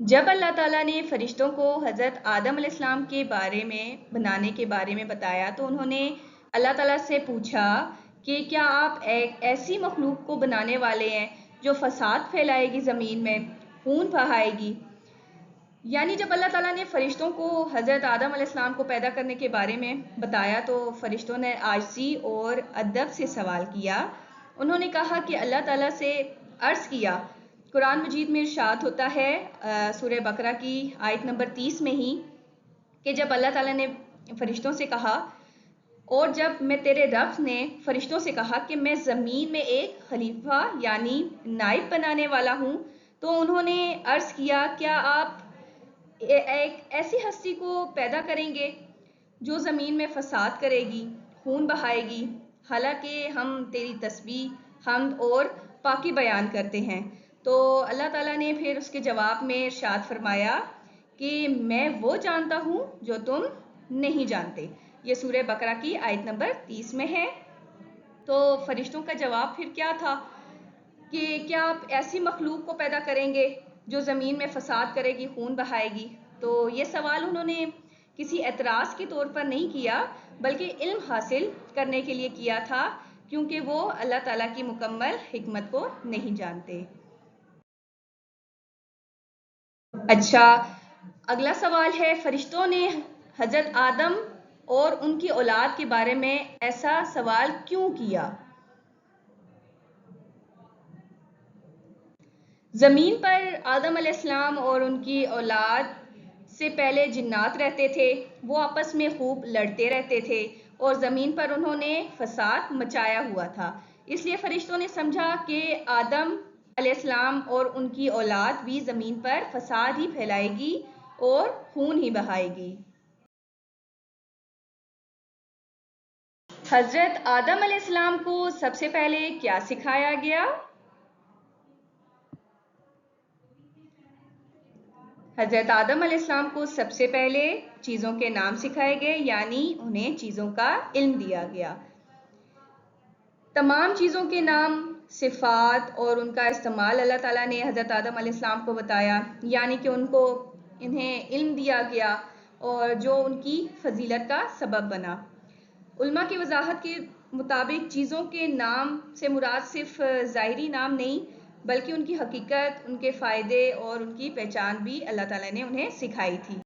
جب اللہ تعالیٰ نے فرشتوں کو حضرت آدم علیہ السلام کے بارے میں بنانے کے بارے میں بتایا تو انہوں نے اللہ تعالیٰ سے پوچھا کہ کیا آپ ایک ایسی مخلوق کو بنانے والے ہیں جو فساد پھیلائے گی زمین میں، خون بہائے گی؟ یعنی جب اللہ تعالیٰ نے فرشتوں کو حضرت آدم علیہ السلام کو پیدا کرنے کے بارے میں بتایا تو فرشتوں نے عاجزی اور ادب سے سوال کیا۔ انہوں نے کہا کہ اللہ تعالیٰ سے عرض کیا، قرآن مجید میں ارشاد ہوتا ہے سورہ بقرہ کی آیت نمبر 30 میں ہی کہ جب اللہ تعالیٰ نے فرشتوں سے کہا، اور جب میں تیرے رب نے فرشتوں سے کہا کہ میں زمین میں ایک خلیفہ یعنی نائب بنانے والا ہوں، تو انہوں نے عرض کیا کیا آپ ایک ایسی ہستی کو پیدا کریں گے جو زمین میں فساد کرے گی، خون بہائے گی، حالانکہ ہم تیری تسبیح، حمد اور پاکی بیان کرتے ہیں۔ تو اللہ تعالیٰ نے پھر اس کے جواب میں ارشاد فرمایا کہ میں وہ جانتا ہوں جو تم نہیں جانتے۔ یہ سورہ بقرہ کی آیت نمبر 30 میں ہے۔ تو فرشتوں کا جواب پھر کیا تھا کہ کیا آپ ایسی مخلوق کو پیدا کریں گے جو زمین میں فساد کرے گی، خون بہائے گی؟ تو یہ سوال انہوں نے کسی اعتراض کے طور پر نہیں کیا بلکہ علم حاصل کرنے کے لیے کیا تھا، کیونکہ وہ اللہ تعالیٰ کی مکمل حکمت کو نہیں جانتے۔ اچھا، اگلا سوال ہے، فرشتوں نے حضرت آدم اور ان کی اولاد کے بارے میں ایسا سوال کیوں کیا؟ زمین پر آدم علیہ السلام اور ان کی اولاد سے پہلے جنات رہتے تھے، وہ آپس میں خوب لڑتے رہتے تھے اور زمین پر انہوں نے فساد مچایا ہوا تھا۔ اس لیے فرشتوں نے سمجھا کہ آدم علیہ السلام اور ان کی اولاد بھی زمین پر فساد ہی پھیلائے گی اور خون ہی بہائے گی۔ حضرت آدم علیہ السلام کو سب سے پہلے کیا سکھایا گیا؟ حضرت آدم علیہ السلام کو سب سے پہلے چیزوں کے نام سکھائے گئے، یعنی انہیں چیزوں کا علم دیا گیا۔ تمام چیزوں کے نام، صفات اور ان کا استعمال اللہ تعالیٰ نے حضرت آدم علیہ السلام کو بتایا، یعنی کہ انہیں علم دیا گیا اور جو ان کی فضیلت کا سبب بنا۔ علماء کی وضاحت کے مطابق چیزوں کے نام سے مراد صرف ظاہری نام نہیں بلکہ ان کی حقیقت، ان کے فائدے اور ان کی پہچان بھی اللہ تعالیٰ نے انہیں سکھائی تھی۔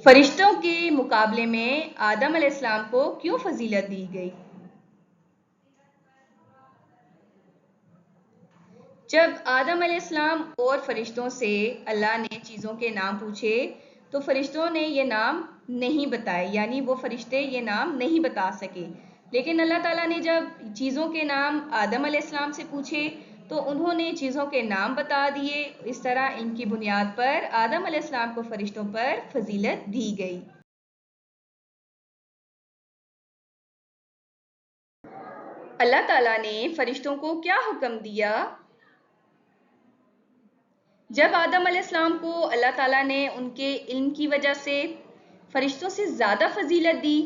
فرشتوں کے مقابلے میں آدم علیہ السلام کو کیوں فضیلت دی گئی؟ جب آدم علیہ السلام اور فرشتوں سے اللہ نے چیزوں کے نام پوچھے تو فرشتوں نے یہ نام نہیں بتائے، یعنی وہ فرشتے یہ نام نہیں بتا سکے، لیکن اللہ تعالیٰ نے جب چیزوں کے نام آدم علیہ السلام سے پوچھے تو انہوں نے چیزوں کے نام بتا دیے۔ اس طرح ان کی بنیاد پر آدم علیہ السلام کو فرشتوں پر فضیلت دی گئی۔ اللہ تعالیٰ نے فرشتوں کو کیا حکم دیا؟ جب آدم علیہ السلام کو اللہ تعالیٰ نے ان کے علم کی وجہ سے فرشتوں سے زیادہ فضیلت دی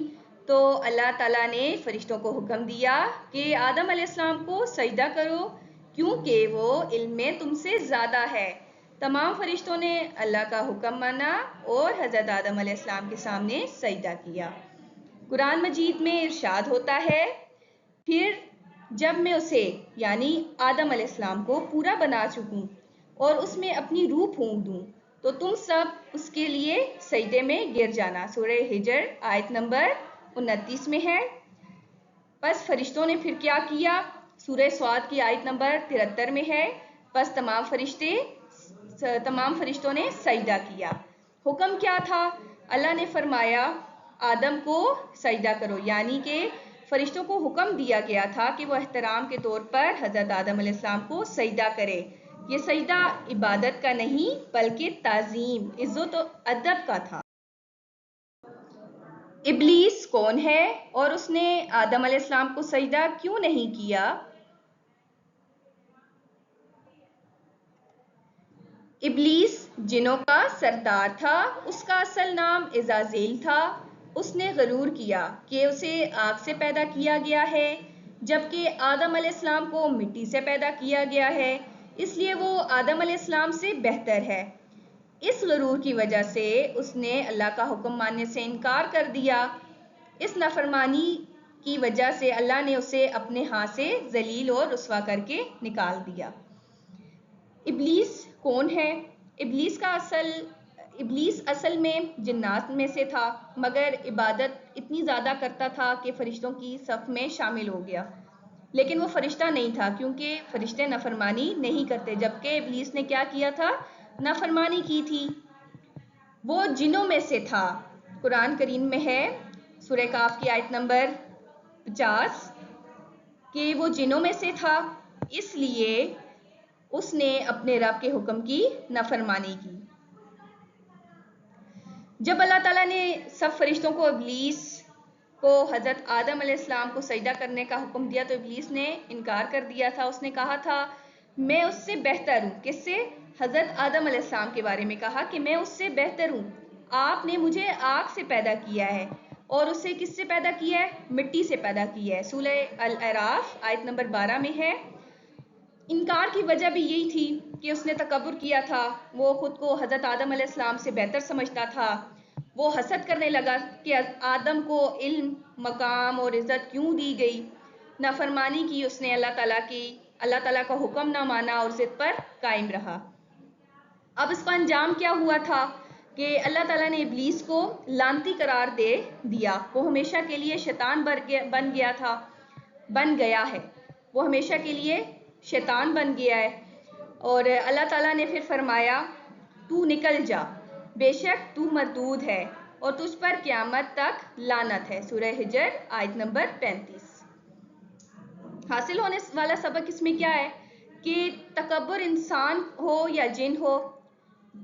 تو اللہ تعالیٰ نے فرشتوں کو حکم دیا کہ آدم علیہ السلام کو سجدہ کرو کیونکہ وہ علم میں تم سے زیادہ ہے۔ تمام فرشتوں نے اللہ کا حکم مانا اور حضرت آدم علیہ السلام کے سامنے سجدہ کیا۔ قرآن مجید میں ارشاد ہوتا ہے، پھر جب میں اسے یعنی آدم علیہ السلام کو پورا بنا چکوں اور اس میں اپنی روح پھونک دوں تو تم سب اس کے لیے سجدے میں گر جانا۔ سورہ ہجر آیت نمبر 29 میں ہے۔ پس فرشتوں نے پھر کیا کیا؟ سورہ صاد کی آیت نمبر 73 میں ہے، پس تمام فرشتوں نے سجدہ کیا۔ حکم کیا تھا؟ اللہ نے فرمایا آدم کو سجدہ کرو، یعنی کہ فرشتوں کو حکم دیا گیا تھا کہ وہ احترام کے طور پر حضرت آدم علیہ السلام کو سجدہ کرے۔ یہ سجدہ عبادت کا نہیں بلکہ تعظیم، عزت و ادب کا تھا۔ ابلیس کون ہے اور اس نے آدم علیہ السلام کو سجدہ کیوں نہیں کیا؟ ابلیس جنوں کا سردار تھا، اس کا اصل نام عزازیل تھا۔ اس نے غرور کیا کہ اسے آگ سے پیدا کیا گیا ہے جبکہ آدم علیہ السلام کو مٹی سے پیدا کیا گیا ہے۔ اس لیے وہ آدم علیہ السلام سے بہتر ہے۔ اس غرور کی وجہ سے اس نے اللہ کا حکم ماننے سے انکار کر دیا۔ اس نافرمانی کی وجہ سے اللہ نے اسے اپنے ہاں سے ذلیل اور رسوا کر کے نکال دیا۔ ابلیس کون ہے؟ ابلیس اصل میں جنات میں سے تھا، مگر عبادت اتنی زیادہ کرتا تھا کہ فرشتوں کی صف میں شامل ہو گیا، لیکن وہ فرشتہ نہیں تھا کیونکہ فرشتے نافرمانی نہیں کرتے، جبکہ ابلیس نے کیا کیا تھا؟ نافرمانی کی تھی۔ وہ جنوں میں سے تھا۔ قرآن کریم میں ہے سورہ کاف کی آیت نمبر 50 کہ وہ جنوں میں سے تھا، اس لیے اس نے اپنے رب کے حکم کی نافرمانی کی۔ جب اللہ تعالیٰ نے سب فرشتوں کو ابلیس کو حضرت آدم علیہ السلام کو سجدہ کرنے کا حکم دیا تو ابلیس نے انکار کر دیا تھا۔ اس نے کہا تھا میں اس سے بہتر ہوں۔ کس سے؟ حضرت آدم علیہ السلام کے بارے میں کہا کہ میں اس سے بہتر ہوں، آپ نے مجھے آگ سے پیدا کیا ہے اور اسے کس سے پیدا کیا ہے؟ مٹی سے پیدا کیا ہے۔ سورہ الاعراف آیت نمبر 12 میں ہے۔ انکار کی وجہ بھی یہی تھی کہ اس نے تکبر کیا تھا، وہ خود کو حضرت آدم علیہ السلام سے بہتر سمجھتا تھا۔ وہ حسد کرنے لگا کہ آدم کو علم، مقام اور عزت کیوں دی گئی۔ نافرمانی کی اس نے اللہ تعالیٰ کا حکم نہ مانا اور ضد پر قائم رہا۔ اب اس کا انجام کیا ہوا تھا کہ اللہ تعالیٰ نے ابلیس کو لعنتی قرار دے دیا۔ وہ ہمیشہ کے لیے شیطان بن گیا ہے۔ وہ ہمیشہ کے لیے شیطان بن گیا ہے، اور اللہ تعالیٰ نے پھر فرمایا تو نکل جا، بے شک تو مردود ہے اور تجھ پر قیامت تک لعنت ہے۔ سورہ ہجر آیت نمبر 35۔ حاصل ہونے والا سبق اس میں کیا ہے کہ تکبر انسان ہو یا جن ہو،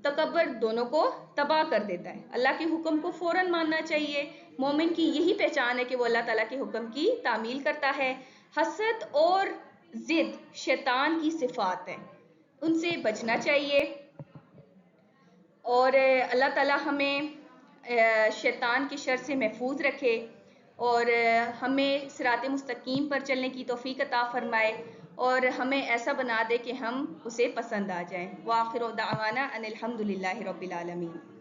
تکبر دونوں کو تباہ کر دیتا ہے۔ اللہ کے حکم کو فوراً ماننا چاہیے۔ مومن کی یہی پہچان ہے کہ وہ اللہ تعالیٰ کے حکم کی تعمیل کرتا ہے۔ حسد اور ضد شیطان کی صفات ہیں، ان سے بچنا چاہیے، اور اللہ تعالیٰ ہمیں شیطان کی شر سے محفوظ رکھے اور ہمیں صراط مستقیم پر چلنے کی توفیق عطا فرمائے اور ہمیں ایسا بنا دے کہ ہم اسے پسند آ جائیں۔ وآخر دعوانا ان الحمد للہ رب العالمین۔